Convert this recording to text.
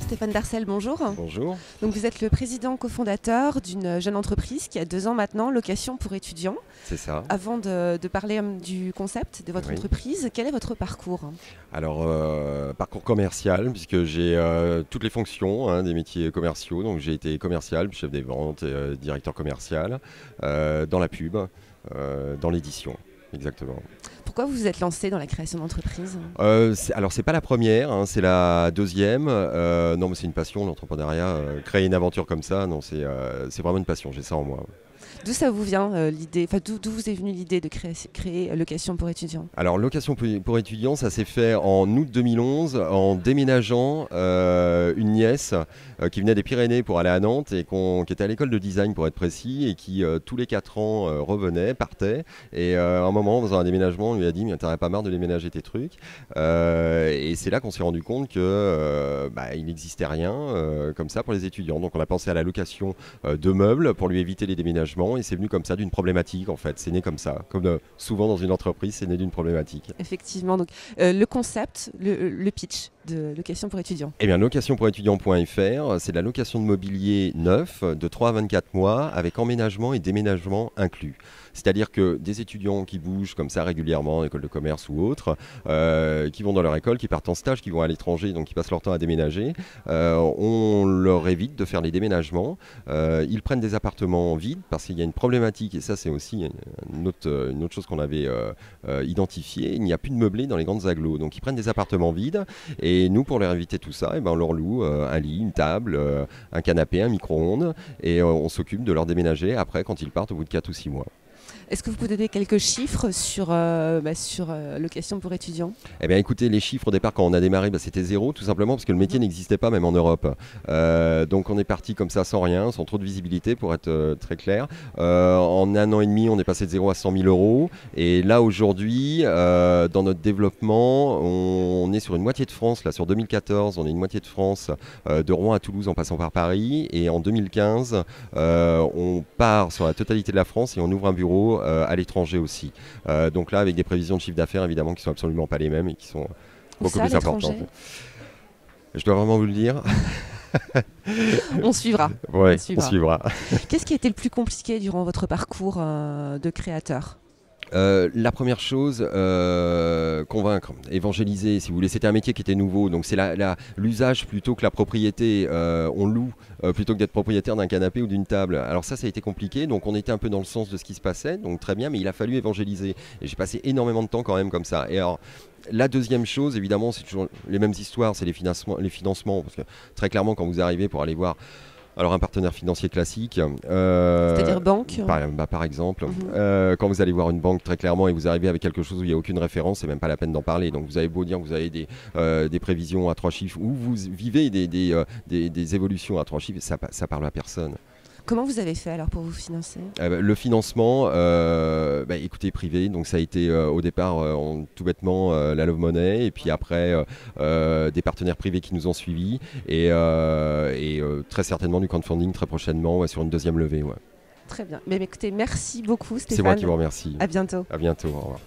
Stéphane Darcel, bonjour. Bonjour. Donc vous êtes le président cofondateur d'une jeune entreprise qui a 2 ans maintenant, Location pour étudiants. C'est ça. Avant de parler du concept de votre entreprise, quel est votre parcours? Alors, parcours commercial, puisque j'ai toutes les fonctions des métiers commerciaux. Donc j'ai été commercial, chef des ventes, directeur commercial, dans la pub, dans l'édition. Exactement. Pourquoi vous vous êtes lancé dans la création d'entreprise? Alors c'est pas la première, c'est la deuxième. Non mais c'est une passion, l'entrepreneuriat. Créer une aventure comme ça, non, c'est vraiment une passion, j'ai ça en moi. D'où ça vous vient l'idée, d'où vous est venue l'idée de créer Location pour étudiants? Alors Location pour étudiants, ça s'est fait en août 2011 en déménageant une nièce qui venait des Pyrénées pour aller à Nantes et qui était à l'école de design pour être précis et qui tous les 4 ans revenait, partait et à un moment dans un déménagement on lui a dit mais t'aurais pas marre de déménager tes trucs et c'est là qu'on s'est rendu compte que il n'existait rien comme ça pour les étudiants, donc on a pensé à la location de meubles pour lui éviter les déménagements. Et c'est venu comme ça d'une problématique en fait, c'est né comme ça, comme souvent dans une entreprise c'est né d'une problématique. Effectivement, donc le concept, le pitch de Location pour étudiants. Eh bien locationpourétudiants.fr, c'est de la location de mobilier neuf de 3 à 24 mois avec emménagement et déménagement inclus. C'est-à-dire que des étudiants qui bougent comme ça régulièrement, école de commerce ou autres, qui vont dans leur école, qui partent en stage, qui vont à l'étranger, donc qui passent leur temps à déménager, on leur évite de faire les déménagements. Ils prennent des appartements vides parce qu'il y a une problématique, et ça c'est aussi une autre chose qu'on avait identifiée, il n'y a plus de meublé dans les grandes agglos. Donc ils prennent des appartements vides, et nous pour leur éviter tout ça, on leur loue un lit, une table, un canapé, un micro-ondes, et on s'occupe de leur déménager après quand ils partent au bout de 4 ou 6 mois. Est-ce que vous pouvez donner quelques chiffres sur Location pour étudiants? Eh bien écoutez, les chiffres au départ quand on a démarré, c'était 0 tout simplement parce que le métier n'existait pas même en Europe. Donc on est parti comme ça sans rien, sans trop de visibilité pour être très clair. En 1 an et demi, on est passé de 0 à 100 000 euros. Et là aujourd'hui, dans notre développement, on est sur une moitié de France. Là sur 2014, on est une moitié de France, de Rouen à Toulouse en passant par Paris. Et en 2015, on part sur la totalité de la France et on ouvre un bureau à l'étranger aussi. Donc là, avec des prévisions de chiffre d'affaires évidemment qui sont absolument pas les mêmes et qui sont beaucoup plus importantes. Je dois vraiment vous le dire. On suivra. Ouais, on suivra. Qu'est-ce qui a été le plus compliqué durant votre parcours de créateur? La première chose, convaincre, évangéliser, si vous voulez. C'était un métier qui était nouveau, donc c'est l'usage plutôt que la propriété. On loue plutôt que d'être propriétaire d'un canapé ou d'une table. Alors ça a été compliqué, donc on était un peu dans le sens de ce qui se passait, donc très bien, mais il a fallu évangéliser. Et j'ai passé énormément de temps quand même comme ça. Et alors, la deuxième chose, évidemment, c'est toujours les mêmes histoires, c'est les financements, parce que très clairement, quand vous arrivez pour aller voir un partenaire financier classique, c'est-à-dire banque par exemple, quand vous allez voir une banque très clairement et vous arrivez avec quelque chose où il n'y a aucune référence, c'est même pas la peine d'en parler. Donc vous avez beau dire que vous avez des prévisions à 3 chiffres ou vous vivez des évolutions à 3 chiffres, ça parle à personne. Comment vous avez fait alors pour vous financer? Le financement, écoutez, privé, donc ça a été au départ tout bêtement la Love Money et puis après des partenaires privés qui nous ont suivis et très certainement du crowdfunding très prochainement sur une deuxième levée. Ouais. Très bien. Mais écoutez, merci beaucoup Stéphane. C'est moi qui vous remercie. À bientôt. À bientôt, au revoir.